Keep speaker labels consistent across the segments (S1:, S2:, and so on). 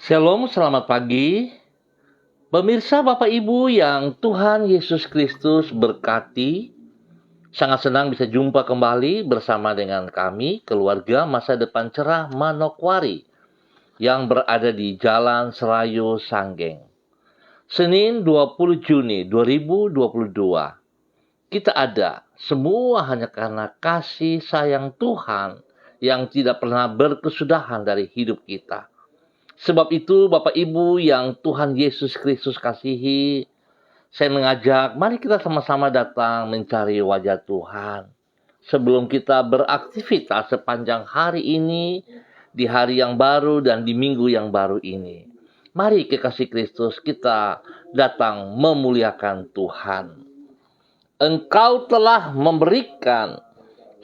S1: Shalom, selamat pagi. Pemirsa Bapak Ibu yang Tuhan Yesus Kristus berkati, sangat senang bisa jumpa kembali bersama dengan kami, keluarga Masa Depan Cerah Manokwari, yang berada di Jalan Serayu Sanggeng. Senin 20 Juni 2022. Kita ada semua hanya karena kasih sayang Tuhan yang tidak pernah berkesudahan dari hidup kita. Sebab itu Bapak Ibu yang Tuhan Yesus Kristus kasihi, saya mengajak mari kita sama-sama datang mencari wajah Tuhan. Sebelum kita beraktivitas sepanjang hari ini, di hari yang baru dan di minggu yang baru ini. Mari kekasih Kristus kita datang memuliakan Tuhan. Engkau telah memberikan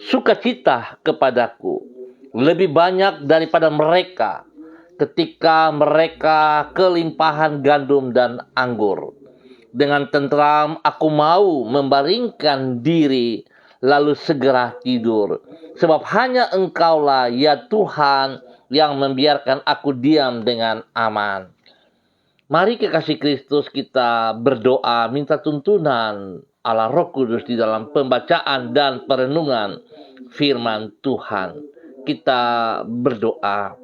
S1: sukacita kepadaku lebih banyak daripada mereka ketika mereka kelimpahan gandum dan anggur. Dengan tentram aku mau membaringkan diri, lalu segera tidur. Sebab hanya Engkaulah ya Tuhan yang membiarkan aku diam dengan aman. Mari kekasih Kristus kita berdoa minta tuntunan Allah Roh Kudus di dalam pembacaan dan perenungan firman Tuhan. Kita berdoa.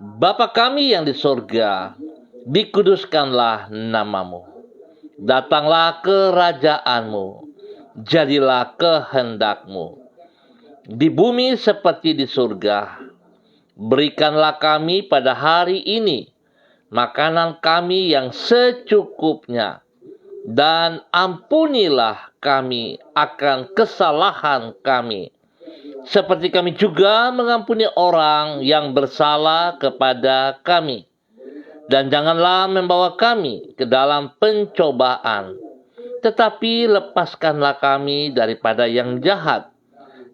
S1: Bapa kami yang di sorga, dikuduskanlah namamu. Datanglah kerajaanmu, jadilah kehendakmu. Di bumi seperti di surga. Berikanlah kami pada hari ini makanan kami yang secukupnya. Dan ampunilah kami akan kesalahan kami, seperti kami juga mengampuni orang yang bersalah kepada kami. Dan janganlah membawa kami ke dalam pencobaan, tetapi lepaskanlah kami daripada yang jahat.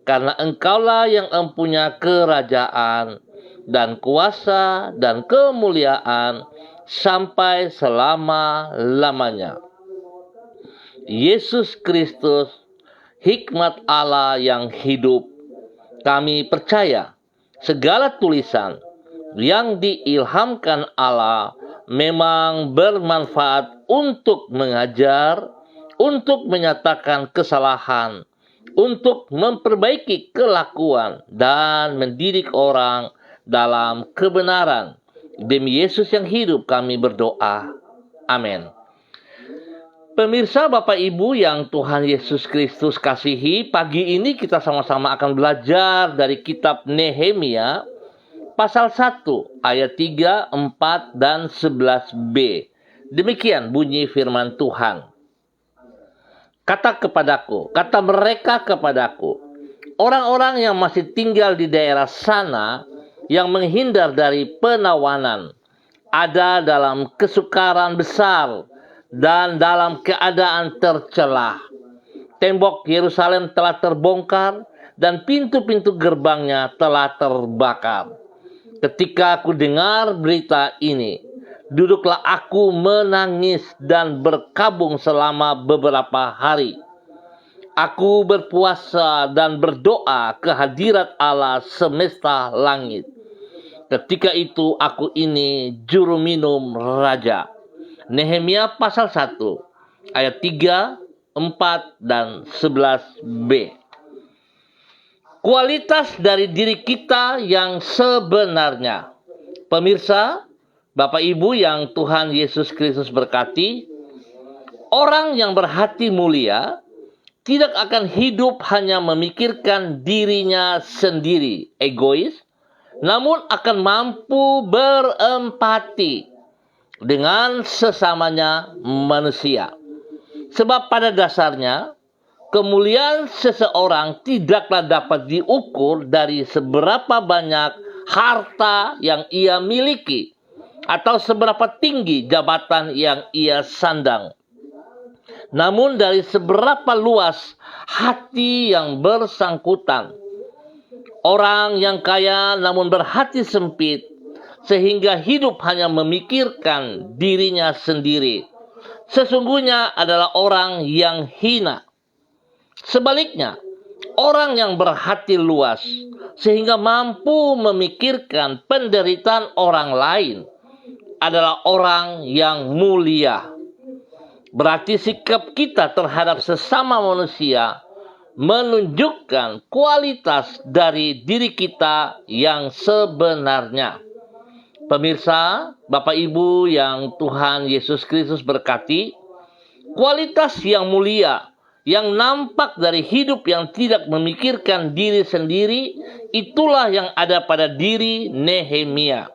S1: Karena Engkaulah yang empunya kerajaan dan kuasa dan kemuliaan sampai selama-lamanya. Yesus Kristus, hikmat Allah yang hidup, kami percaya segala tulisan yang diilhamkan Allah memang bermanfaat untuk mengajar, untuk menyatakan kesalahan, untuk memperbaiki kelakuan, dan mendidik orang dalam kebenaran. Demi Yesus yang hidup kami berdoa. Amin. Pemirsa Bapak Ibu yang Tuhan Yesus Kristus kasihi, pagi ini kita sama-sama akan belajar dari kitab Nehemia pasal 1 ayat 3, 4, dan 11b. Demikian bunyi firman Tuhan. Kata mereka kepadaku, orang-orang yang masih tinggal di daerah sana yang menghindar dari penawanan ada dalam kesukaran besar dan dalam keadaan tercelah. Tembok Yerusalem telah terbongkar dan pintu-pintu gerbangnya telah terbakar. Ketika aku dengar berita ini, duduklah aku menangis dan berkabung selama beberapa hari. Aku berpuasa dan berdoa ke hadirat Allah semesta langit. Ketika itu aku ini juru minum raja. Nehemia pasal 1 ayat 3, 4, dan 11b. Kualitas dari diri kita yang sebenarnya. Pemirsa, Bapak Ibu yang Tuhan Yesus Kristus berkati, orang yang berhati mulia tidak akan hidup hanya memikirkan dirinya sendiri, egois, namun akan mampu berempati dengan sesamanya manusia. Sebab pada dasarnya, kemuliaan seseorang tidaklah dapat diukur dari seberapa banyak harta yang ia miliki atau seberapa tinggi jabatan yang ia sandang. Namun dari seberapa luas hati yang bersangkutan. Orang yang kaya namun berhati sempit, sehingga hidup hanya memikirkan dirinya sendiri, sesungguhnya adalah orang yang hina. Sebaliknya, Orang yang berhati luas sehingga mampu memikirkan penderitaan orang lain adalah orang yang mulia. Berarti sikap kita terhadap sesama manusia menunjukkan kualitas dari diri kita yang sebenarnya. Pemirsa, Bapak Ibu yang Tuhan Yesus Kristus berkati, kualitas yang mulia yang nampak dari hidup yang tidak memikirkan diri sendiri, itulah yang ada pada diri Nehemia.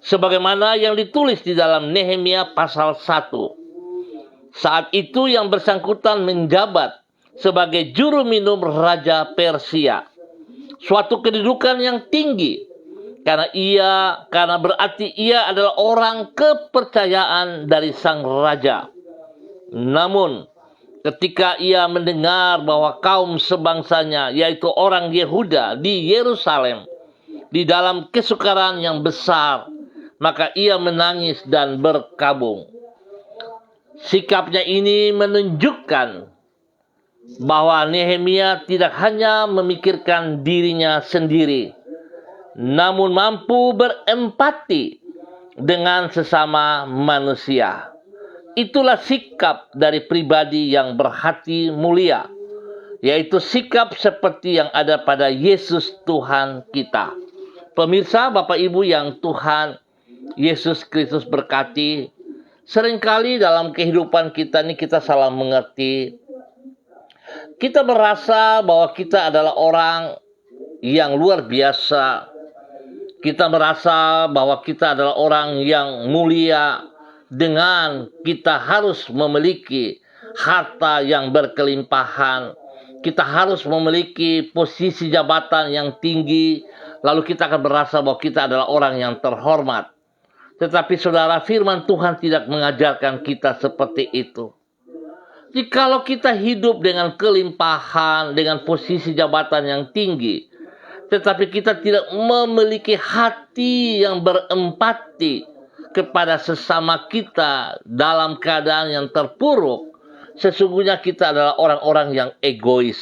S1: Sebagaimana yang ditulis di dalam Nehemia pasal 1. Saat itu yang bersangkutan menjabat sebagai juru minum Raja Persia. Suatu kedudukan yang tinggi, karena berarti ia adalah orang kepercayaan dari sang raja. Namun, ketika ia mendengar bahwa kaum sebangsanya, yaitu orang Yehuda di Yerusalem, di dalam kesukaran yang besar, maka ia menangis dan berkabung. Sikapnya ini menunjukkan bahwa Nehemia tidak hanya memikirkan dirinya sendiri, namun mampu berempati dengan sesama manusia. Itulah sikap dari pribadi yang berhati mulia, yaitu sikap seperti yang ada pada Yesus Tuhan kita. Pemirsa, Bapak Ibu yang Tuhan Yesus Kristus berkati, seringkali dalam kehidupan kita ini kita salah mengerti. Kita merasa bahwa kita adalah orang yang luar biasa. Kita merasa bahwa kita adalah orang yang mulia dengan kita harus memiliki harta yang berkelimpahan. Kita harus memiliki posisi jabatan yang tinggi. Lalu kita akan merasa bahwa kita adalah orang yang terhormat. Tetapi saudara, firman Tuhan tidak mengajarkan kita seperti itu. Jikalau kita hidup dengan kelimpahan, dengan posisi jabatan yang tinggi, tetapi kita tidak memiliki hati yang berempati kepada sesama kita dalam keadaan yang terpuruk, sesungguhnya kita adalah orang-orang yang egois.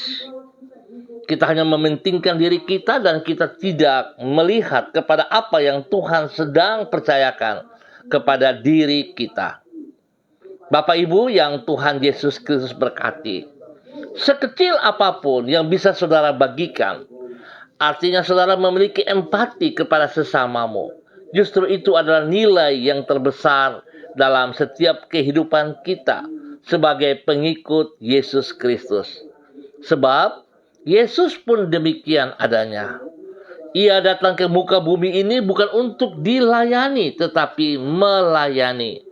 S1: Kita hanya mementingkan diri kita dan kita tidak melihat kepada apa yang Tuhan sedang percayakan kepada diri kita. Bapak Ibu yang Tuhan Yesus Kristus berkati, sekecil apapun yang bisa saudara bagikan, artinya saudara memiliki empati kepada sesamamu. Justru itu adalah nilai yang terbesar dalam setiap kehidupan kita sebagai pengikut Yesus Kristus. Sebab Yesus pun demikian adanya. Ia datang ke muka bumi ini bukan untuk dilayani, tetapi melayani.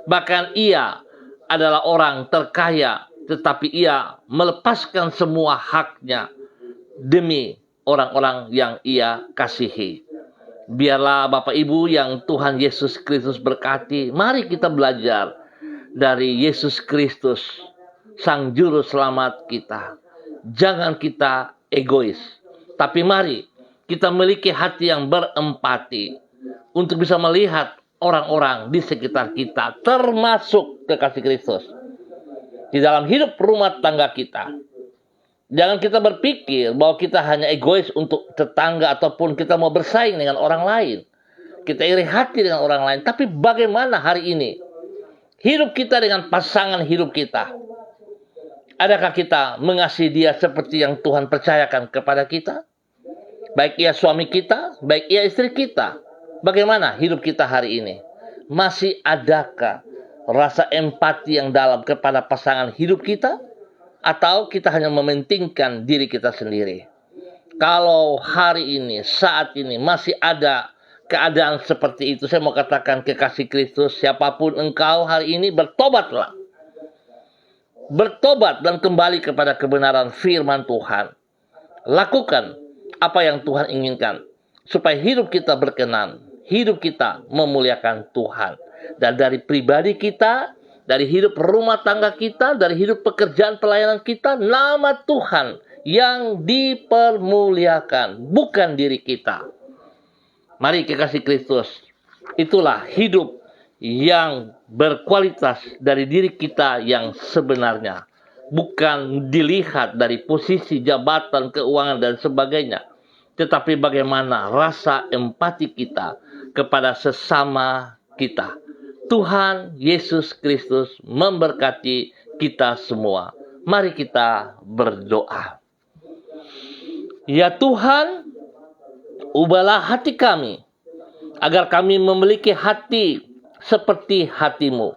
S1: Bahkan ia adalah orang terkaya, tetapi ia melepaskan semua haknya demi orang-orang yang ia kasihi. Biarlah Bapak Ibu yang Tuhan Yesus Kristus berkati, mari kita belajar dari Yesus Kristus, Sang Juru Selamat kita. Jangan kita egois, tapi mari kita memiliki hati yang berempati untuk bisa melihat orang-orang di sekitar kita, termasuk kekasih Kristus, di dalam hidup rumah tangga kita. Jangan kita berpikir bahwa kita hanya egois untuk tetangga ataupun kita mau bersaing dengan orang lain. Kita iri hati dengan orang lain. Tapi bagaimana hari ini hidup kita dengan pasangan hidup kita? Adakah kita mengasihi dia seperti yang Tuhan percayakan kepada kita? Baik ia suami kita, baik ia istri kita. Bagaimana hidup kita hari ini? Masih adakah rasa empati yang dalam kepada pasangan hidup kita? Atau kita hanya mementingkan diri kita sendiri? Kalau hari ini, saat ini masih ada keadaan seperti itu, saya mau katakan kekasih Kristus, siapapun engkau hari ini, bertobatlah. Bertobat dan kembali kepada kebenaran firman Tuhan. Lakukan apa yang Tuhan inginkan, supaya hidup kita berkenan, hidup kita memuliakan Tuhan. Dan dari pribadi kita, dari hidup rumah tangga kita, dari hidup pekerjaan pelayanan kita, nama Tuhan yang dipermuliakan, bukan diri kita. Mari kekasih Kristus, itulah hidup yang berkualitas dari diri kita yang sebenarnya. bukan dilihat dari posisi jabatan, keuangan, dan sebagainya, tetapi bagaimana rasa empati kita kepada sesama kita. Tuhan Yesus Kristus memberkati kita semua. Mari kita berdoa. Ya Tuhan, ubahlah hati kami, agar kami memiliki hati seperti hati-Mu,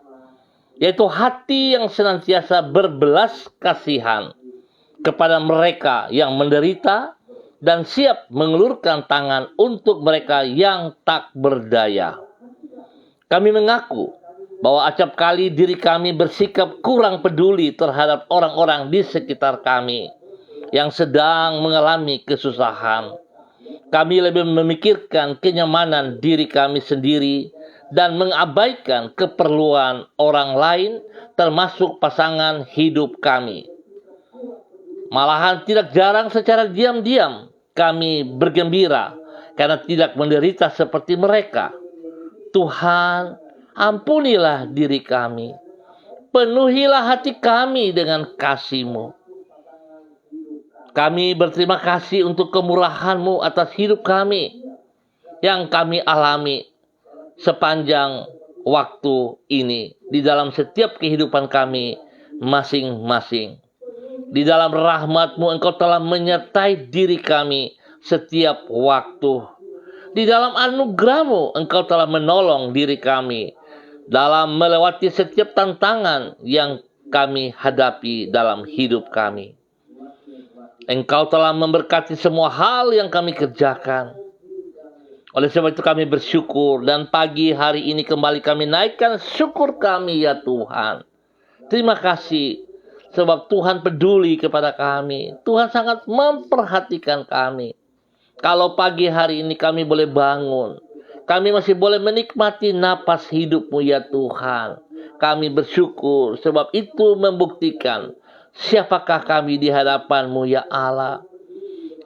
S1: yaitu hati yang senantiasa berbelas kasihan kepada mereka yang menderita dan siap mengulurkan tangan untuk mereka yang tak berdaya. Kami mengaku bahwa acap kali diri kami bersikap kurang peduli terhadap orang-orang di sekitar kami yang sedang mengalami kesusahan. Kami lebih memikirkan kenyamanan diri kami sendiri dan mengabaikan keperluan orang lain, termasuk pasangan hidup kami. Malahan tidak jarang secara diam-diam kami bergembira karena tidak menderita seperti mereka. Tuhan, ampunilah diri kami. Penuhilah hati kami dengan kasih-Mu. Kami berterima kasih untuk kemurahan-Mu atas hidup kami yang kami alami sepanjang waktu ini, di dalam setiap kehidupan kami masing-masing. Di dalam rahmat-Mu Engkau telah menyertai diri kami setiap waktu. Di dalam anugerah-Mu Engkau telah menolong diri kami dalam melewati setiap tantangan yang kami hadapi dalam hidup kami. Engkau telah memberkati semua hal yang kami kerjakan. Oleh sebab itu kami bersyukur, dan pagi hari ini kembali kami naikkan syukur kami ya Tuhan. Terima kasih sebab Tuhan peduli kepada kami. Tuhan sangat memperhatikan kami. Kalau pagi hari ini kami boleh bangun, kami masih boleh menikmati napas hidup-Mu ya Tuhan. Kami bersyukur sebab itu membuktikan siapakah kami di hadapan-Mu ya Allah.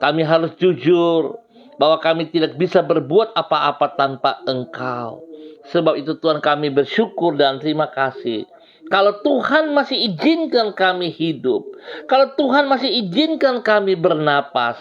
S1: Kami harus jujur bahwa kami tidak bisa berbuat apa-apa tanpa Engkau. Sebab itu Tuhan, kami bersyukur dan terima kasih. Kalau Tuhan masih izinkan kami hidup, kalau Tuhan masih izinkan kami bernapas,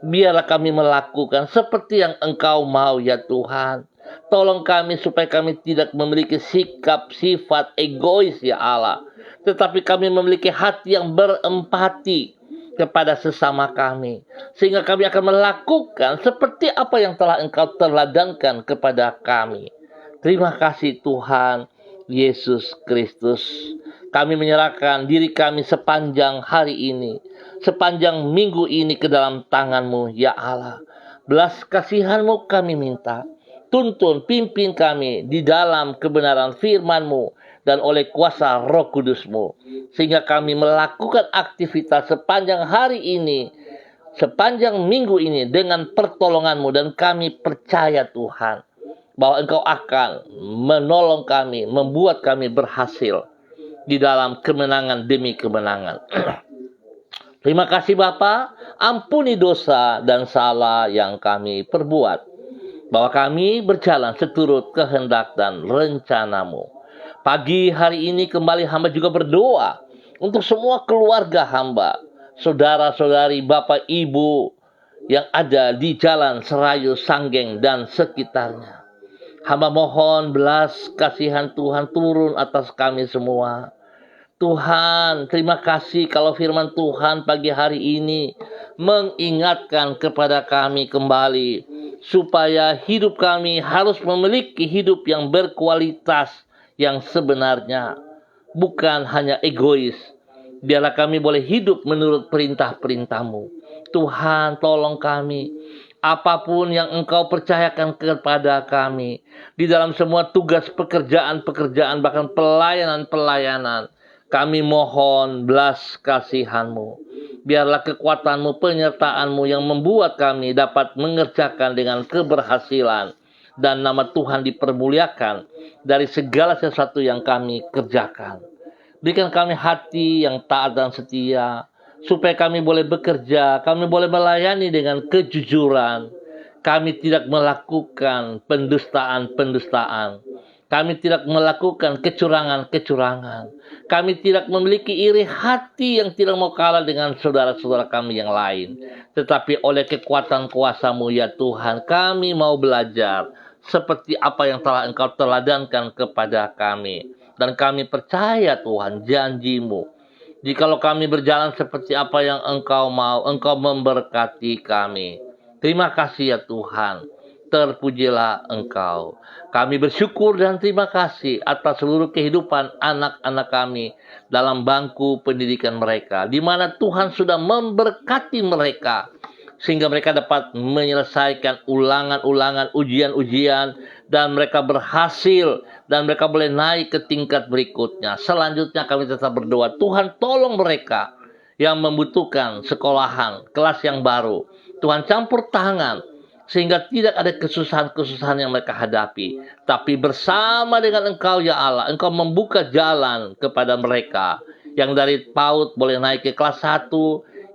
S1: biarlah kami melakukan seperti yang Engkau mau ya Tuhan. Tolong kami supaya kami tidak memiliki sikap sifat egois ya Allah, tetapi kami memiliki hati yang berempati kepada sesama kami, sehingga kami akan melakukan seperti apa yang telah Engkau teladankan kepada kami. Terima kasih Tuhan Yesus Kristus. Kami menyerahkan diri kami sepanjang hari ini, sepanjang minggu ini ke dalam tangan-Mu ya Allah. Belas kasihan-Mu kami minta. Tuntun, pimpin kami di dalam kebenaran firman-Mu dan oleh kuasa Roh Kudus-Mu, sehingga kami melakukan aktivitas sepanjang hari ini, sepanjang minggu ini dengan pertolongan-Mu, dan kami percaya Tuhan bahwa Engkau akan menolong kami, membuat kami berhasil di dalam kemenangan demi kemenangan. Terima kasih Bapa, ampuni dosa dan salah yang kami perbuat, bahwa kami berjalan seturut kehendak dan rencana-Mu. Pagi hari ini kembali hamba juga berdoa untuk semua keluarga hamba, saudara-saudari, bapak, ibu yang ada di Jalan Serayu, Sanggeng, dan sekitarnya. Hamba mohon belas kasihan Tuhan turun atas kami semua. Tuhan, terima kasih kalau firman Tuhan pagi hari ini mengingatkan kepada kami kembali, supaya hidup kami harus memiliki hidup yang berkualitas, yang sebenarnya, bukan hanya egois. Biarlah kami boleh hidup menurut perintah-perintah-Mu. Tuhan, tolong kami, apapun yang Engkau percayakan kepada kami, di dalam semua tugas pekerjaan-pekerjaan, bahkan pelayanan-pelayanan, kami mohon belas kasihan-Mu. Biarlah kekuatan-Mu, penyertaan-Mu yang membuat kami dapat mengerjakan dengan keberhasilan, dan nama Tuhan dipermuliakan dari segala sesuatu yang kami kerjakan. Berikan kami hati yang taat dan setia, supaya kami boleh bekerja, kami boleh melayani dengan kejujuran. Kami tidak melakukan pendustaan-pendustaan, Kami tidak melakukan kecurangan-kecurangan. Kami tidak memiliki iri hati yang tidak mau kalah dengan saudara-saudara kami yang lain. Tetapi oleh kekuatan kuasa-Mu ya Tuhan, kami mau belajar seperti apa yang telah Engkau teladankan kepada kami. Dan kami percaya Tuhan janji-Mu. Jikalau kami berjalan seperti apa yang Engkau mau, Engkau memberkati kami. Terima kasih ya Tuhan. Terpujilah Engkau. Kami bersyukur dan terima kasih atas seluruh kehidupan anak-anak kami dalam bangku pendidikan mereka, di mana Tuhan sudah memberkati mereka, sehingga mereka dapat menyelesaikan ulangan-ulangan, ujian-ujian, dan mereka berhasil, dan mereka boleh naik ke tingkat berikutnya. Selanjutnya kami tetap berdoa, Tuhan tolong mereka yang membutuhkan sekolahan, kelas yang baru. Tuhan campur tangan, sehingga tidak ada kesusahan-kesusahan yang mereka hadapi. Tapi bersama dengan Engkau ya Allah, Engkau membuka jalan kepada mereka. Yang dari PAUD boleh naik ke kelas 1,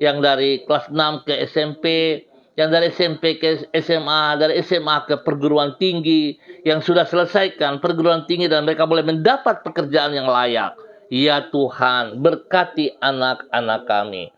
S1: yang dari kelas 6 ke SMP, yang dari SMP ke SMA, dari SMA ke perguruan tinggi, yang sudah selesaikan perguruan tinggi dan mereka boleh mendapat pekerjaan yang layak. Ya Tuhan, berkati anak-anak kami,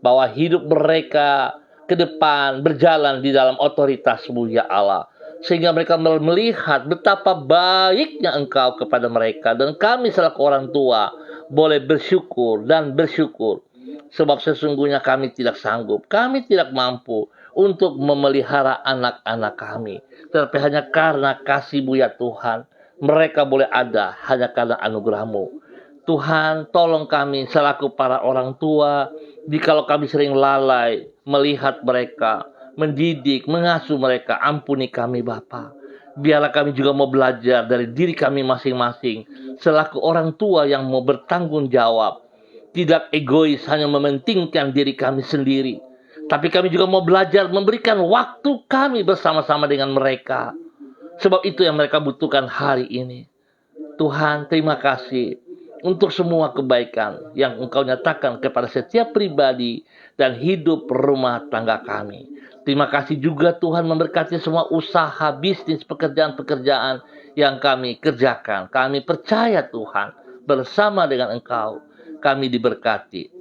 S1: bahwa hidup mereka ke depan berjalan di dalam otoritas-Mu ya Allah, sehingga mereka melihat betapa baiknya Engkau kepada mereka, dan kami selaku orang tua boleh bersyukur dan bersyukur, sebab sesungguhnya kami tidak sanggup, kami tidak mampu untuk memelihara anak-anak kami, tetapi hanya karena kasih-Mu ya Tuhan, mereka boleh ada hanya karena anugerah-Mu. Tuhan, tolong kami selaku para orang tua, jikalau kami sering lalai melihat mereka, mendidik, mengasuh mereka, ampuni kami Bapa. Biarlah kami juga mau belajar dari diri kami masing-masing, selaku orang tua yang mau bertanggung jawab, tidak egois hanya mementingkan diri kami sendiri, tapi kami juga mau belajar memberikan waktu kami bersama-sama dengan mereka, sebab itu yang mereka butuhkan hari ini. Tuhan, terima kasih untuk semua kebaikan yang Engkau nyatakan kepada setiap pribadi dan hidup rumah tangga kami. Terima kasih juga Tuhan memberkati semua usaha, bisnis, pekerjaan-pekerjaan yang kami kerjakan. Kami percaya Tuhan, bersama dengan Engkau kami diberkati.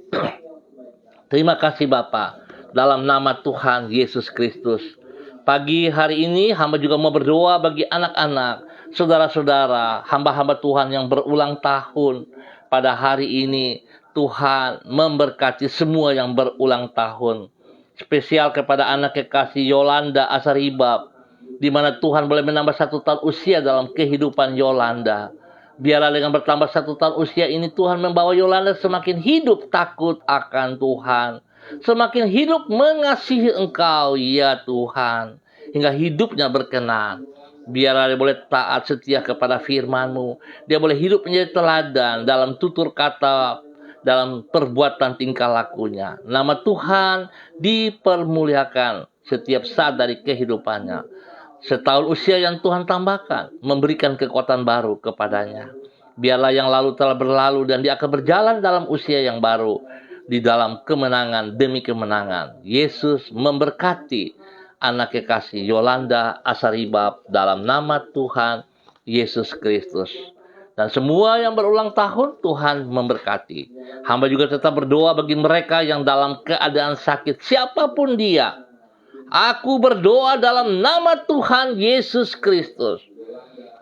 S1: Terima kasih Bapa, dalam nama Tuhan Yesus Kristus. Pagi hari ini hamba juga mau berdoa bagi anak-anak, saudara-saudara, hamba-hamba Tuhan yang berulang tahun pada hari ini. Tuhan memberkati semua yang berulang tahun. Spesial kepada anak kekasih Yolanda Asaribab, di mana Tuhan boleh menambah 1 tahun usia dalam kehidupan Yolanda. Biarlah dengan bertambah 1 tahun usia ini, Tuhan membawa Yolanda semakin hidup takut akan Tuhan, semakin hidup mengasihi Engkau ya Tuhan, hingga hidupnya berkenan. Biarlah dia boleh taat setia kepada firman-Mu. Dia boleh hidup menjadi teladan dalam tutur kata, dalam perbuatan tingkah lakunya. Nama Tuhan dipermuliakan setiap saat dari kehidupannya. Setahun usia yang Tuhan tambahkan, memberikan kekuatan baru kepadanya. Biarlah yang lalu telah berlalu dan dia akan berjalan dalam usia yang baru, di dalam kemenangan demi kemenangan. Yesus memberkati anak kekasih Yolanda Asaribab dalam nama Tuhan Yesus Kristus. Dan semua yang berulang tahun, Tuhan memberkati. Hamba juga tetap berdoa bagi mereka yang dalam keadaan sakit, siapapun dia. Aku berdoa dalam nama Tuhan Yesus Kristus.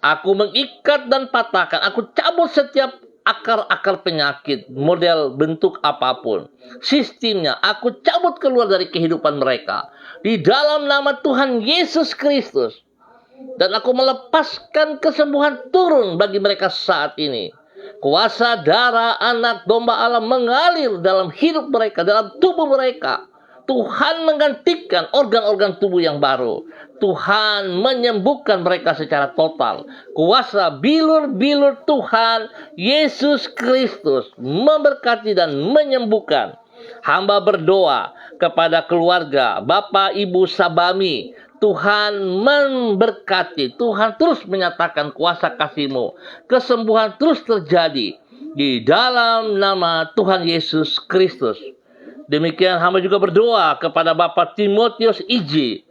S1: Aku mengikat dan patahkan, aku cabut setiap akar-akar penyakit, model bentuk apapun. Sistemnya, aku cabut keluar dari kehidupan mereka. Di dalam nama Tuhan Yesus Kristus. Dan aku melepaskan kesembuhan turun bagi mereka saat ini. Kuasa darah anak domba Allah mengalir dalam hidup mereka, dalam tubuh mereka. Tuhan menggantikan organ-organ tubuh yang baru. Tuhan menyembuhkan mereka secara total. Kuasa bilur-bilur Tuhan Yesus Kristus memberkati dan menyembuhkan. Hamba berdoa kepada keluarga Bapak Ibu Sabami. Tuhan memberkati. Tuhan terus menyatakan kuasa kasih-Mu. Kesembuhan terus terjadi di dalam nama Tuhan Yesus Kristus. Demikian hamba juga berdoa kepada Bapak Timotius Iji,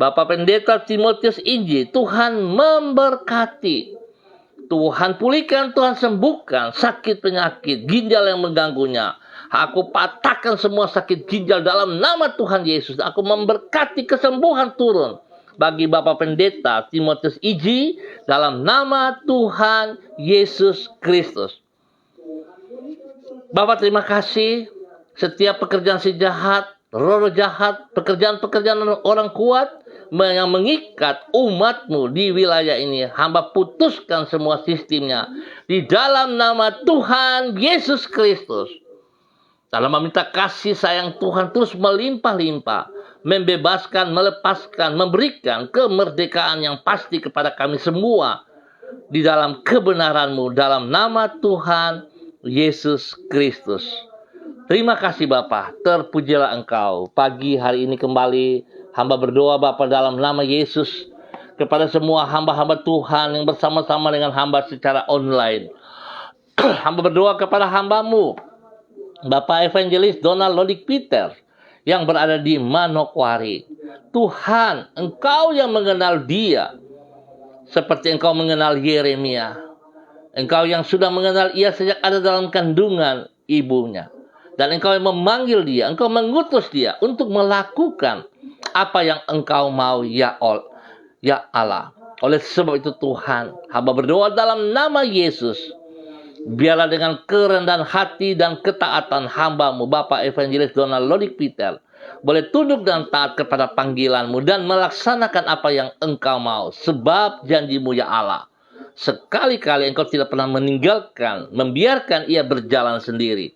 S1: Bapak Pendeta Timotius Iji. Tuhan memberkati. Tuhan pulihkan, Tuhan sembuhkan sakit penyakit, ginjal yang mengganggunya. Aku patahkan semua sakit ginjal dalam nama Tuhan Yesus. Aku memberkati kesembuhan turun bagi Bapak Pendeta Timotius Iji dalam nama Tuhan Yesus Kristus. Bapak terima kasih, setiap pekerjaan si jahat, roh jahat, pekerjaan-pekerjaan orang kuat yang mengikat umatmu di wilayah ini, hamba putuskan semua sistemnya di dalam nama Tuhan Yesus Kristus. Dalam meminta kasih sayang Tuhan terus melimpah-limpah, membebaskan, melepaskan, memberikan kemerdekaan yang pasti kepada kami semua di dalam kebenaran-Mu dalam nama Tuhan Yesus Kristus. Terima kasih Bapa, terpujilah Engkau. Pagi hari ini kembali hamba berdoa Bapa dalam nama Yesus kepada semua hamba-hamba Tuhan yang bersama-sama dengan hamba secara online. Hamba berdoa kepada hamba-Mu Bapak Evangelis Donald Lodik Peter yang berada di Manokwari. Tuhan, Engkau yang mengenal dia seperti Engkau mengenal Yeremia. Engkau yang sudah mengenal ia sejak ada dalam kandungan ibunya. Dan Engkau yang memanggil dia, Engkau mengutus dia untuk melakukan apa yang Engkau mau, ya Allah. Oleh sebab itu Tuhan, hamba berdoa dalam nama Yesus. Biarlah dengan kerendahan hati dan ketaatan hamba-Mu Bapak Evangelis Donald Lodik Peter boleh tunduk dan taat kepada panggilan-Mu dan melaksanakan apa yang Engkau mau. Sebab janji-Mu ya Allah, sekali-kali Engkau tidak pernah meninggalkan, membiarkan ia berjalan sendiri.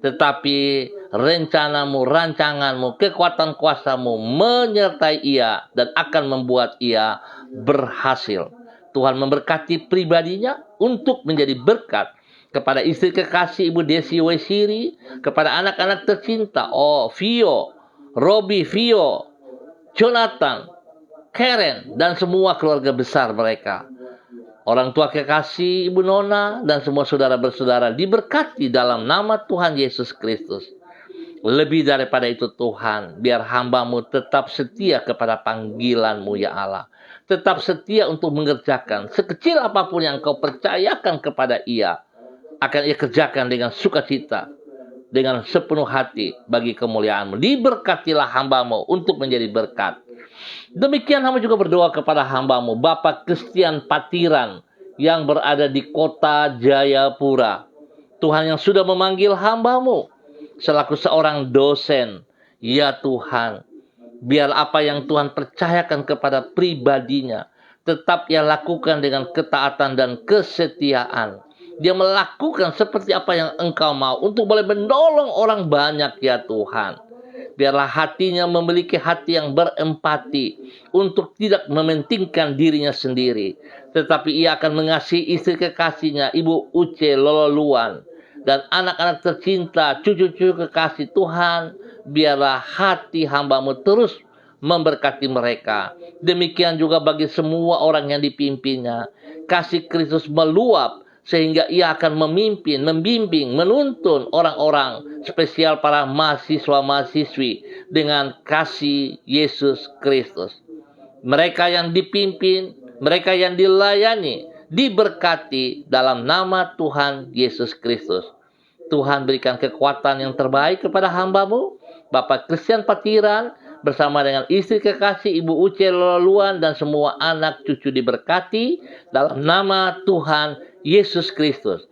S1: Tetapi rencana-Mu, rancangan-Mu, kekuatan kuasa-Mu menyertai ia dan akan membuat ia berhasil. Tuhan memberkati pribadinya untuk menjadi berkat kepada istri kekasih Ibu Desi Wesiri, kepada anak-anak tercinta, Vio, Robi, Vio, Jonathan, Karen, dan semua keluarga besar mereka. Orang tua kekasih Ibu Nona dan semua saudara bersaudara diberkati dalam nama Tuhan Yesus Kristus. Lebih daripada itu Tuhan, biar hamba-Mu tetap setia kepada panggilan-Mu ya Allah. Tetap setia untuk mengerjakan sekecil apapun yang Engkau percayakan kepada ia. Akan ia kerjakan dengan sukacita, dengan sepenuh hati bagi kemuliaan-Mu. Diberkatilah hamba-Mu untuk menjadi berkat. Demikian hamba juga berdoa kepada hamba-Mu Bapak Christian Patiran yang berada di kota Jayapura. Tuhan yang sudah memanggil hamba-Mu selaku seorang dosen. Ya Tuhan, biar apa yang Tuhan percayakan kepada pribadinya tetap ia lakukan dengan ketaatan dan kesetiaan. Dia melakukan seperti apa yang Engkau mau untuk boleh menolong orang banyak ya Tuhan. Biarlah hatinya memiliki hati yang berempati untuk tidak mementingkan dirinya sendiri. Tetapi ia akan mengasihi istri kekasihnya Ibu Uce Lololuan dan anak-anak tercinta, cucu-cucu kekasih Tuhan. Biarlah hati hamba-Mu terus memberkati mereka. Demikian juga bagi semua orang yang dipimpinnya. Kasih Kristus meluap sehingga ia akan memimpin, membimbing, menuntun orang-orang, spesial para mahasiswa-mahasiswi dengan kasih Yesus Kristus. Mereka yang dipimpin, mereka yang dilayani, diberkati dalam nama Tuhan Yesus Kristus. Tuhan berikan kekuatan yang terbaik kepada hamba-Mu, Bapak Christian Patiran, bersama dengan istri kekasih Ibu Uce Loluan dan semua anak cucu diberkati dalam nama Tuhan Yesus Kristus.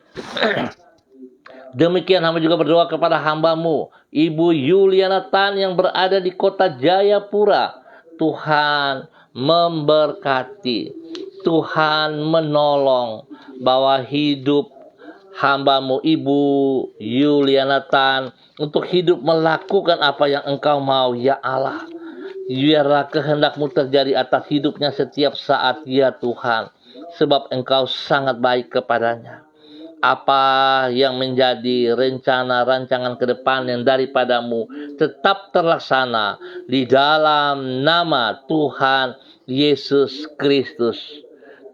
S1: Demikian hamba juga berdoa kepada hamba-Mu Ibu Yuliana Tan yang berada di kota Jayapura. Tuhan memberkati, Tuhan menolong bahwa hidup hamba-Mu Ibu Yuliana Tan untuk hidup melakukan apa yang Engkau mau ya Allah. Biarlah kehendak-Mu terjadi atas hidupnya setiap saat ya Tuhan. Sebab Engkau sangat baik kepadanya. Apa yang menjadi rencana rancangan ke depan yang daripada-Mu tetap terlaksana di dalam nama Tuhan Yesus Kristus.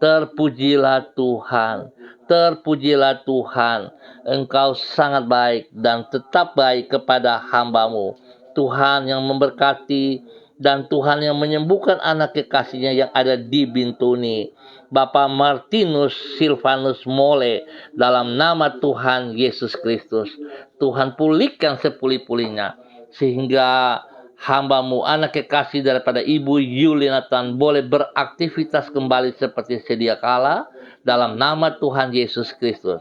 S1: Terpujilah Tuhan, terpujilah Tuhan. Engkau sangat baik dan tetap baik kepada hamba-Mu. Tuhan yang memberkati, dan Tuhan yang menyembuhkan anak kekasihnya yang ada di Bintuni, Bapak Martinus Silvanus Mole, dalam nama Tuhan Yesus Kristus. Tuhan pulihkan sepulih-pulihnya, sehingga hamba-Mu anak kekasih daripada Ibu Yulinatan boleh beraktivitas kembali seperti sedia kala, dalam nama Tuhan Yesus Kristus.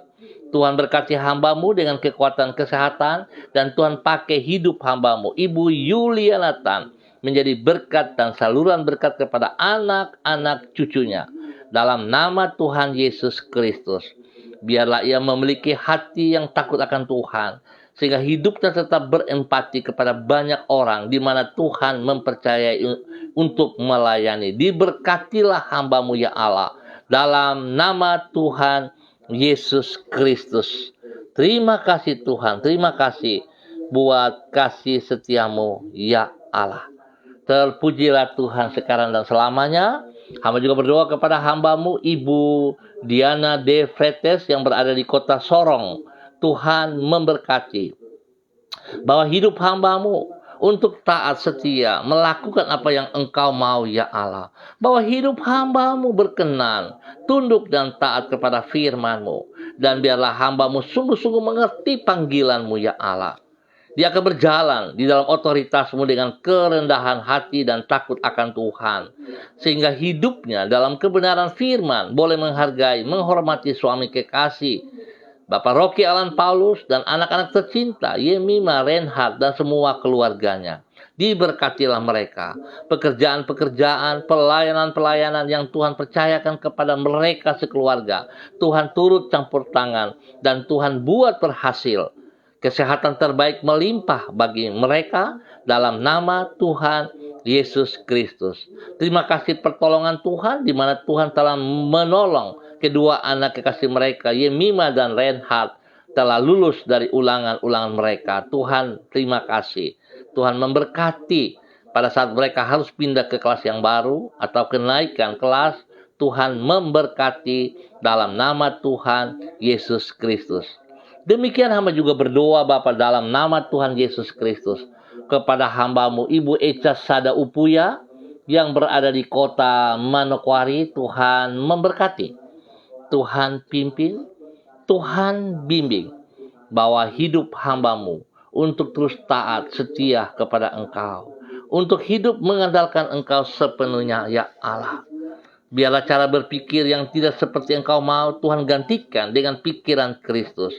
S1: Tuhan berkati hamba-Mu dengan kekuatan kesehatan, dan Tuhan pakai hidup hamba-Mu Ibu Yulianatan menjadi berkat dan saluran berkat kepada anak-anak cucunya, dalam nama Tuhan Yesus Kristus. Biarlah ia memiliki hati yang takut akan Tuhan, sehingga hidupnya tetap berempati kepada banyak orang di mana Tuhan mempercayai untuk melayani. Diberkatilah hamba-Mu ya Allah, dalam nama Tuhan Yesus Kristus. Terima kasih Tuhan, terima kasih buat kasih setia-Mu ya Allah. Terpujilah Tuhan sekarang dan selamanya. Hamba juga berdoa kepada hamba-Mu Ibu Diana De Fretes yang berada di kota Sorong. Tuhan memberkati, bahwa hidup hamba-Mu untuk taat setia melakukan apa yang Engkau mau ya Allah. Bahwa hidup hamba-Mu berkenan, tunduk dan taat kepada firman-Mu. Dan biarlah hamba-Mu sungguh-sungguh mengerti panggilan-Mu ya Allah. Dia akan berjalan di dalam otoritas-Mu dengan kerendahan hati dan takut akan Tuhan, sehingga hidupnya dalam kebenaran firman boleh menghargai, menghormati suami kekasih Bapak Rocky Alan Paulus dan anak-anak tercinta Yemima Reinhardt dan semua keluarganya. Diberkatilah mereka, pekerjaan-pekerjaan, pelayanan-pelayanan yang Tuhan percayakan kepada mereka sekeluarga. Tuhan turut campur tangan dan Tuhan buat berhasil. Kesehatan terbaik melimpah bagi mereka dalam nama Tuhan Yesus Kristus. Terima kasih pertolongan Tuhan di mana Tuhan telah menolong kedua anak kekasih mereka, Yemima dan Reinhardt, telah lulus dari ulangan-ulangan mereka. Tuhan, terima kasih. Tuhan memberkati pada saat mereka harus pindah ke kelas yang baru atau kenaikan kelas. Tuhan memberkati dalam nama Tuhan Yesus Kristus. Demikian hamba juga berdoa Bapa dalam nama Tuhan Yesus Kristus kepada hamba-Mu Ibu Echa Sada Upuya yang berada di kota Manokwari. Tuhan memberkati, Tuhan pimpin, Tuhan bimbing, bahwa hidup hamba-Mu untuk terus taat setia kepada Engkau, untuk hidup mengandalkan Engkau sepenuhnya ya Allah. Biarlah cara berpikir yang tidak seperti Engkau mau Tuhan gantikan dengan pikiran Kristus,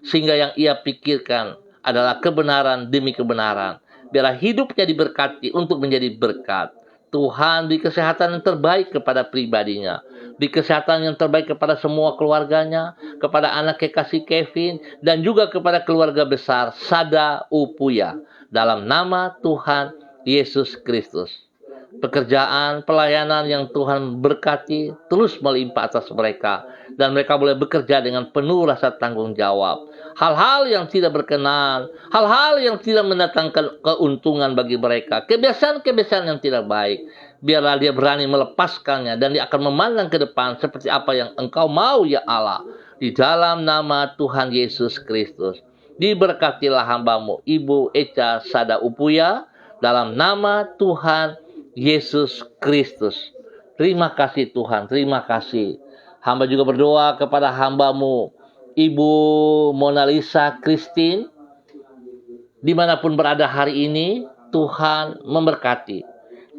S1: sehingga yang ia pikirkan adalah kebenaran demi kebenaran. Biarlah hidupnya diberkati untuk menjadi berkat. Tuhan beri kesehatan yang terbaik kepada pribadinya, beri kesehatan yang terbaik kepada semua keluarganya, kepada anak kekasih Kevin, dan juga kepada keluarga besar Sada Upuya, dalam nama Tuhan Yesus Kristus. Pekerjaan, pelayanan yang Tuhan berkati terus melimpah atas mereka, dan mereka boleh bekerja dengan penuh rasa tanggung jawab. Hal-hal yang tidak berkenan, hal-hal yang tidak mendatangkan keuntungan bagi mereka, kebiasaan-kebiasaan yang tidak baik, biarlah dia berani melepaskannya dan dia akan memandang ke depan seperti apa yang Engkau mau ya Allah. Di dalam nama Tuhan Yesus Kristus. Diberkatilah hamba-Mu Ibu Echa Sada Upuya dalam nama Tuhan Yesus Kristus. Terima kasih Tuhan, terima kasih. Hamba juga berdoa kepada hamba-Mu Ibu Mona Lisa Christine, dimanapun berada hari ini. Tuhan memberkati,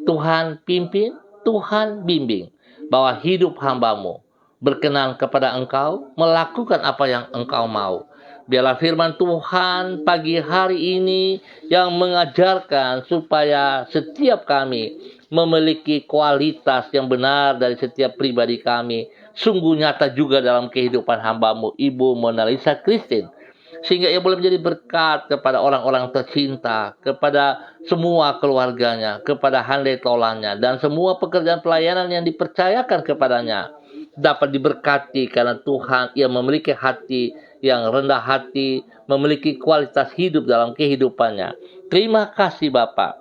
S1: Tuhan pimpin, Tuhan bimbing, bahwa hidup hamba-Mu berkenan kepada Engkau, melakukan apa yang Engkau mau. Biarlah firman Tuhan pagi hari ini yang mengajarkan supaya setiap kami memiliki kualitas yang benar dari setiap pribadi kami, sungguh nyata juga dalam kehidupan hamba-Mu Ibu Mona Lisa Christine, sehingga ia boleh menjadi berkat kepada orang-orang tercinta, kepada semua keluarganya, kepada handai tolannya, dan semua pekerjaan pelayanan yang dipercayakan kepadanya dapat diberkati karena Tuhan ia memiliki hati yang rendah hati, memiliki kualitas hidup dalam kehidupannya. Terima kasih Bapa.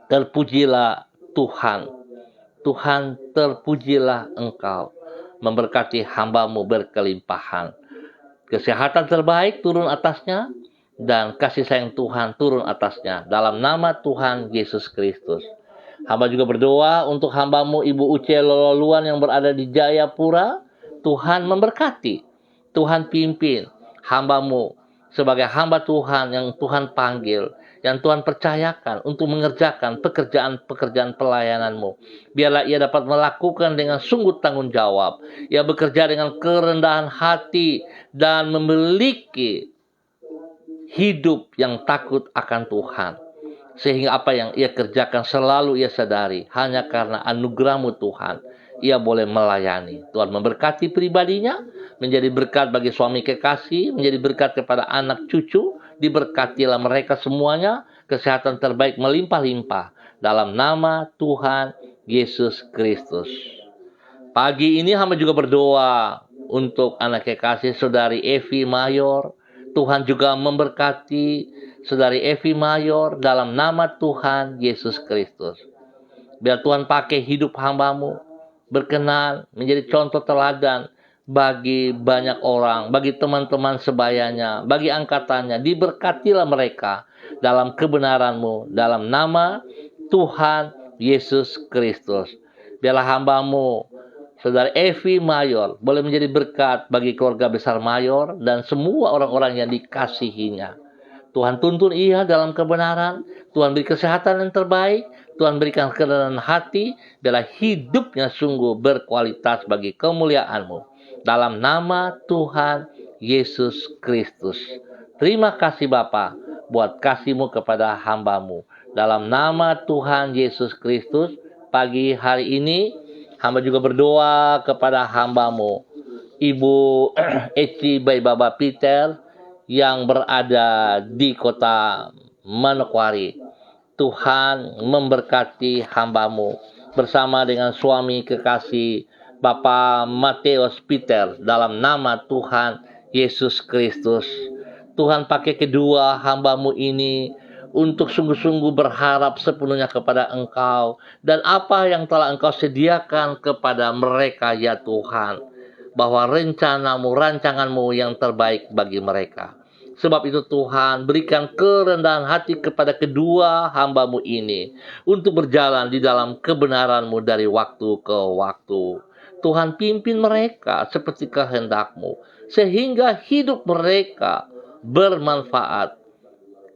S1: Terpujilah Tuhan. Tuhan, terpujilah Engkau. Memberkati hamba-Mu berkelimpahan. Kesehatan terbaik turun atasnya. dan kasih sayang Tuhan turun atasnya. Dalam nama Tuhan Yesus Kristus. Hamba juga berdoa untuk hambamu Ibu Uce Lololuan yang berada di Jayapura. Tuhan memberkati, Tuhan pimpin hambamu sebagai hamba Tuhan yang Tuhan panggil, yang Tuhan percayakan untuk mengerjakan pekerjaan-pekerjaan pelayananmu. Biarlah ia dapat melakukan dengan sungguh tanggung jawab. Ia bekerja dengan kerendahan hati dan memiliki hidup yang takut akan Tuhan. Sehingga apa yang ia kerjakan selalu ia sadari, hanya karena anugerah-Mu Tuhan, ia boleh melayani. Tuhan memberkati pribadinya, menjadi berkat bagi suami kekasih, menjadi berkat kepada anak cucu, diberkatilah mereka semuanya, kesehatan terbaik melimpah-limpah. Dalam nama Tuhan Yesus Kristus. Pagi ini hamba juga berdoa untuk anak kekasih Saudari Evi Mayor. Tuhan juga memberkati Saudari Evi Mayor dalam nama Tuhan Yesus Kristus. Biar Tuhan pakai hidup hambamu berkenan menjadi contoh teladan bagi banyak orang, bagi teman-teman sebayanya, bagi angkatannya. Diberkatilah mereka dalam kebenaran-Mu dalam nama Tuhan Yesus Kristus. Biarlah hambamu Saudara Evi Mayor boleh menjadi berkat bagi keluarga besar Mayor dan semua orang-orang yang dikasihinya. Tuhan tuntun ia dalam kebenaran, Tuhan beri kesehatan yang terbaik, Tuhan berikan kerendahan hati, biarlah hidupnya sungguh berkualitas bagi kemuliaan-Mu. Dalam nama Tuhan Yesus Kristus. Terima kasih Bapa buat kasih-Mu kepada hamba-Mu. Dalam nama Tuhan Yesus Kristus, pagi hari ini, hamba juga berdoa kepada hamba-Mu, Ibu Eci Bayi Baba Peter, yang berada di kota Manokwari. Tuhan memberkati hamba-Mu bersama dengan suami kekasih Bapak Mateus Peter dalam nama Tuhan Yesus Kristus. Tuhan pakai kedua hamba-Mu ini untuk sungguh-sungguh berharap sepenuhnya kepada Engkau dan apa yang telah Engkau sediakan kepada mereka ya Tuhan, bahwa rencana-Mu, rancangan-Mu yang terbaik bagi mereka. Sebab itu Tuhan, berikan kerendahan hati kepada kedua hamba-Mu ini untuk berjalan di dalam kebenaran-Mu dari waktu ke waktu. Tuhan pimpin mereka seperti kehendak-Mu, sehingga hidup mereka bermanfaat,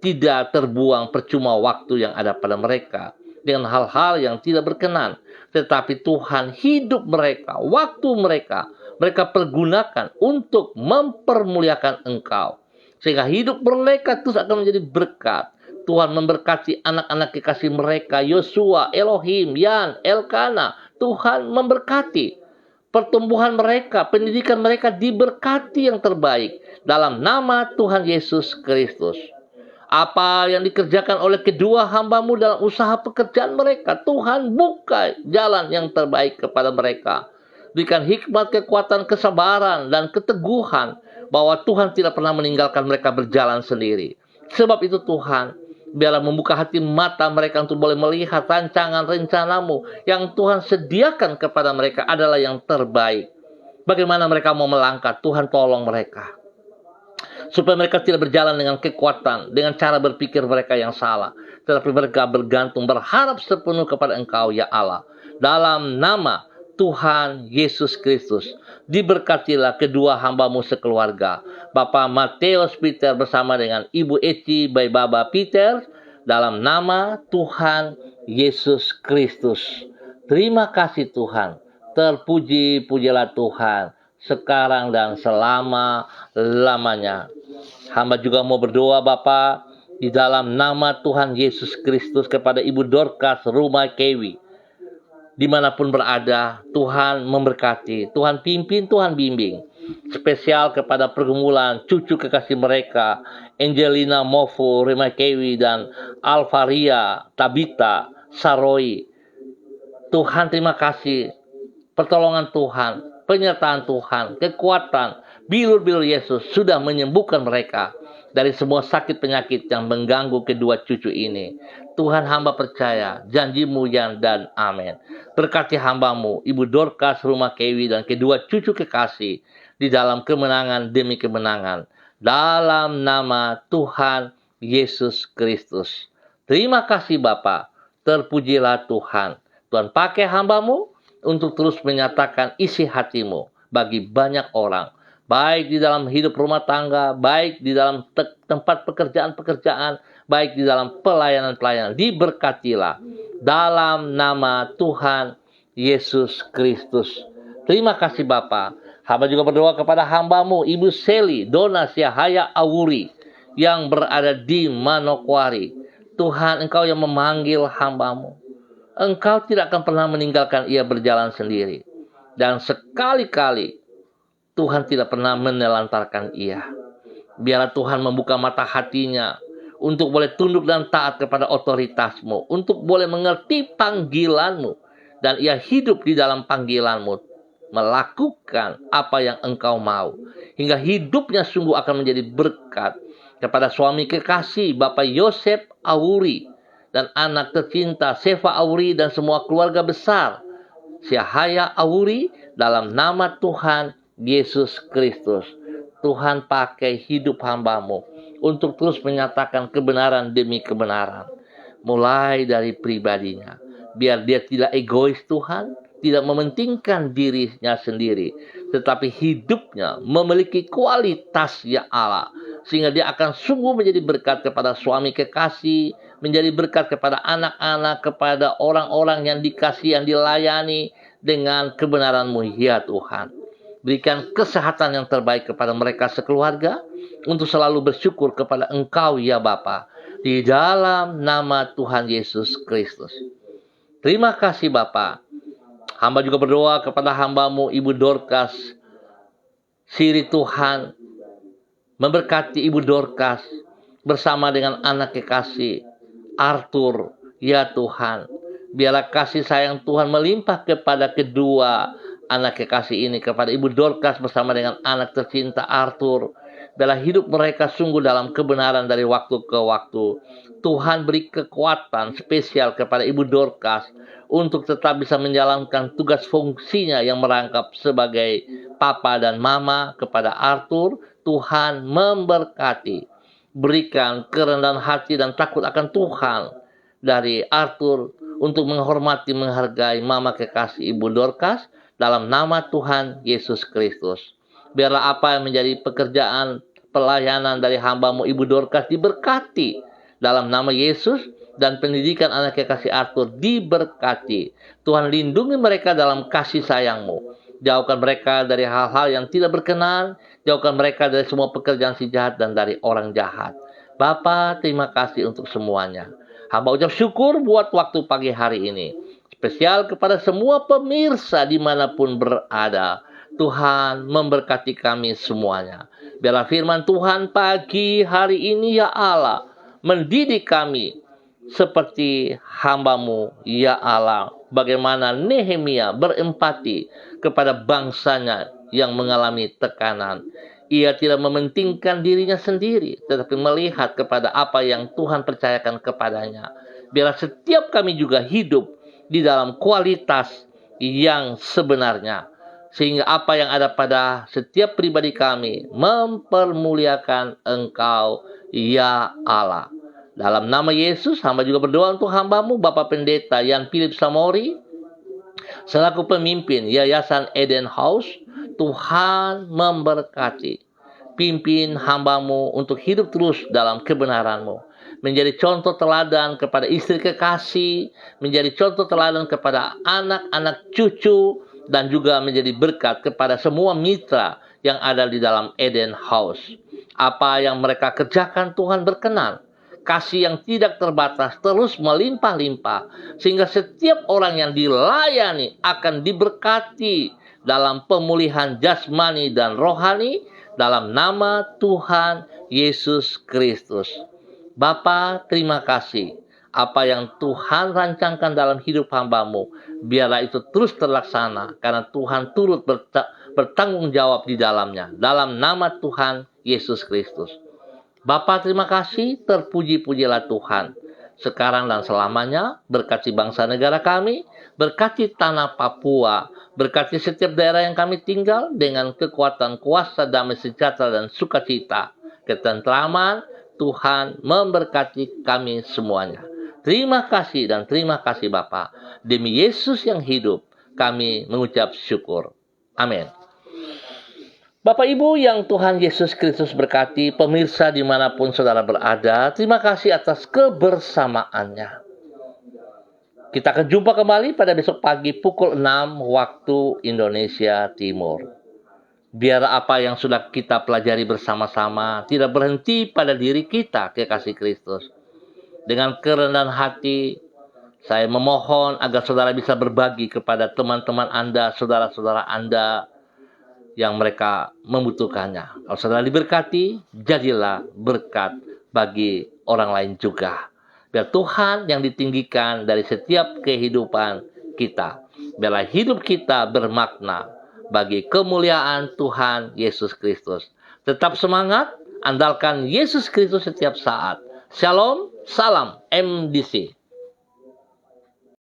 S1: tidak terbuang percuma waktu yang ada pada mereka dengan hal-hal yang tidak berkenan. Tetapi Tuhan, hidup mereka, waktu mereka pergunakan untuk mempermuliakan Engkau. Sehingga hidup mereka terus akan menjadi berkat. Tuhan memberkati anak-anak kekasih mereka, Yosua, Elohim, Yan, Elkana. Tuhan memberkati pertumbuhan mereka, pendidikan mereka diberkati yang terbaik. Dalam nama Tuhan Yesus Kristus. Apa yang dikerjakan oleh kedua hamba-Mu dalam usaha pekerjaan mereka, Tuhan buka jalan yang terbaik kepada mereka. Berikan hikmat, kekuatan, kesabaran, dan keteguhan bahwa Tuhan tidak pernah meninggalkan mereka berjalan sendiri. Sebab itu Tuhan, biarlah membuka hati mata mereka untuk boleh melihat rancangan rencana-Mu yang Tuhan sediakan kepada mereka adalah yang terbaik. Bagaimana mereka mau melangkah, Tuhan tolong mereka. Supaya mereka tidak berjalan dengan kekuatan, dengan cara berpikir mereka yang salah. Tetapi mereka bergantung, berharap sepenuh kepada Engkau ya Allah. Dalam nama Tuhan Yesus Kristus, diberkatilah kedua hamba-Mu sekeluarga, Bapak Mateus Peter bersama dengan Ibu Eci Bayi Baba Peter, dalam nama Tuhan Yesus Kristus. Terima kasih Tuhan, terpuji-pujilah Tuhan, sekarang dan selama-lamanya. Hamba juga mau berdoa Bapa, di dalam nama Tuhan Yesus Kristus kepada Ibu Dorcas Rumah Kewi. Dimanapun berada, Tuhan memberkati, Tuhan pimpin, Tuhan bimbing. Spesial kepada pergumulan cucu kekasih mereka, Angelina Movo, Rema Kewi, dan Alvaria, Tabita, Saroi. Tuhan terima kasih, pertolongan Tuhan, penyertaan Tuhan, kekuatan, bilur-bilur Yesus sudah menyembuhkan mereka dari semua sakit penyakit yang mengganggu kedua cucu ini. Tuhan, hamba percaya janji-Mu dan amin. Berkati hamba-Mu, Ibu Dorcas Rumah Kewi dan kedua cucu kekasih di dalam kemenangan demi kemenangan. dalam nama Tuhan Yesus Kristus. Terima kasih Bapa, terpujilah Tuhan. Tuhan pakai hamba-Mu untuk terus menyatakan isi hati-Mu bagi banyak orang, baik di dalam hidup rumah tangga, baik di dalam tempat pekerjaan-pekerjaan, baik di dalam pelayanan-pelayanan. Diberkatilah dalam nama Tuhan Yesus Kristus. Terima kasih Bapa. Hamba juga berdoa kepada hamba-Mu, Ibu Seli Dona Siahaya Awuri, yang berada di Manokwari. Tuhan, Engkau yang memanggil hamba-Mu. Engkau tidak akan pernah meninggalkan ia berjalan sendiri. Dan sekali-kali Tuhan tidak pernah menelantarkan ia. Biarlah Tuhan membuka mata hatinya untuk boleh tunduk dan taat kepada otoritas-Mu, untuk boleh mengerti panggilan-Mu, dan ia hidup di dalam panggilan-Mu, melakukan apa yang Engkau mau, hingga hidupnya sungguh akan menjadi berkat kepada suami kekasih Bapak Yosef Awuri dan anak tercinta Sefa Awuri dan semua keluarga besar Siahaya Awuri dalam nama Tuhan Yesus Kristus. Tuhan pakai hidup hamba-Mu untuk terus menyatakan kebenaran demi kebenaran. Mulai dari pribadinya. Biar dia tidak egois Tuhan, tidak mementingkan dirinya sendiri, tetapi hidupnya memiliki kualitas ya Allah, sehingga dia akan sungguh menjadi berkat kepada suami kekasih, menjadi berkat kepada anak-anak, kepada orang-orang yang dikasih, yang dilayani dengan kebenaran-Mu ya Tuhan. Berikan kesehatan yang terbaik kepada mereka sekeluarga, untuk selalu bersyukur kepada Engkau ya Bapa, di dalam nama Tuhan Yesus Kristus. Terima kasih Bapa. Hamba juga berdoa kepada hamba-Mu Ibu Dorcas Siri. Tuhan memberkati Ibu Dorcas bersama dengan anak kekasih Arthur ya Tuhan. Biarlah kasih sayang Tuhan melimpah kepada kedua anak kekasih ini, kepada Ibu Dorcas bersama dengan anak tercinta Arthur. Biarlah hidup mereka sungguh dalam kebenaran dari waktu ke waktu. Tuhan beri kekuatan spesial kepada Ibu Dorcas untuk tetap bisa menjalankan tugas fungsinya yang merangkap sebagai papa dan mama kepada Arthur. Tuhan memberkati. Berikan kerendahan hati dan takut akan Tuhan dari Arthur untuk menghormati, menghargai mama kekasih Ibu Dorcas dalam nama Tuhan Yesus Kristus. Biarlah apa yang menjadi pekerjaan pelayanan dari hamba-Mu Ibu Dorcas diberkati dalam nama Yesus, dan pendidikan anak kekasih Arthur diberkati. Tuhan lindungi mereka dalam kasih sayang-Mu. Jauhkan mereka dari hal-hal yang tidak berkenan. Jauhkan mereka dari semua pekerjaan si jahat dan dari orang jahat. Bapa, terima kasih untuk semuanya. Hamba ucap syukur buat waktu pagi hari ini. Spesial kepada semua pemirsa dimanapun berada. Tuhan memberkati kami semuanya. Biarlah firman Tuhan pagi hari ini ya Allah mendidik kami seperti hamba-Mu ya Allah. Bagaimana Nehemia berempati kepada bangsanya yang mengalami tekanan. Ia tidak mementingkan dirinya sendiri, tetapi melihat kepada apa yang Tuhan percayakan kepadanya. Biarlah setiap kami juga hidup di dalam kualitas yang sebenarnya, sehingga apa yang ada pada setiap pribadi kami mempermuliakan Engkau ya Allah. Dalam nama Yesus, hamba juga berdoa untuk hamba-Mu Bapak Pendeta Yan Philip Samori selaku pemimpin Yayasan Eden House. Tuhan memberkati. Pimpin hamba-Mu untuk hidup terus dalam kebenaran-Mu, menjadi contoh teladan kepada istri kekasih, menjadi contoh teladan kepada anak-anak cucu, dan juga menjadi berkat kepada semua mitra yang ada di dalam Eden House. Apa yang mereka kerjakan Tuhan berkenan. Kasih yang tidak terbatas terus melimpah-limpah, sehingga setiap orang yang dilayani akan diberkati dalam pemulihan jasmani dan rohani dalam nama Tuhan Yesus Kristus. Bapa, terima kasih. Apa yang Tuhan rancangkan dalam hidup hamba-Mu, biarlah itu terus terlaksana, karena Tuhan turut bertanggung jawab di dalamnya. Dalam nama Tuhan Yesus Kristus. Bapa, terima kasih, terpuji-pujilah Tuhan. Sekarang dan selamanya, berkati bangsa negara kami, berkati tanah Papua, berkati setiap daerah yang kami tinggal dengan kekuatan kuasa damai sejahtera dan sukacita. ketentraman. Tuhan memberkati kami semuanya. Terima kasih dan terima kasih Bapa. Demi Yesus yang hidup, kami mengucap syukur. Amin. Bapak Ibu yang Tuhan Yesus Kristus berkati, pemirsa dimanapun saudara berada, terima kasih atas kebersamaannya. Kita akan jumpa kembali pada besok pagi pukul 6 waktu Indonesia Timur. Biar apa yang sudah kita pelajari bersama-sama tidak berhenti pada diri kita, kekasih Kristus. Dengan kerendahan hati, saya memohon agar saudara bisa berbagi kepada teman-teman Anda, saudara-saudara Anda yang mereka membutuhkannya. Kalau saudara diberkati, jadilah berkat bagi orang lain juga. Biar Tuhan yang ditinggikan dari setiap kehidupan kita. Biarlah hidup kita bermakna bagi kemuliaan Tuhan Yesus Kristus. Tetap semangat, andalkan Yesus Kristus setiap saat. Shalom, salam MDC.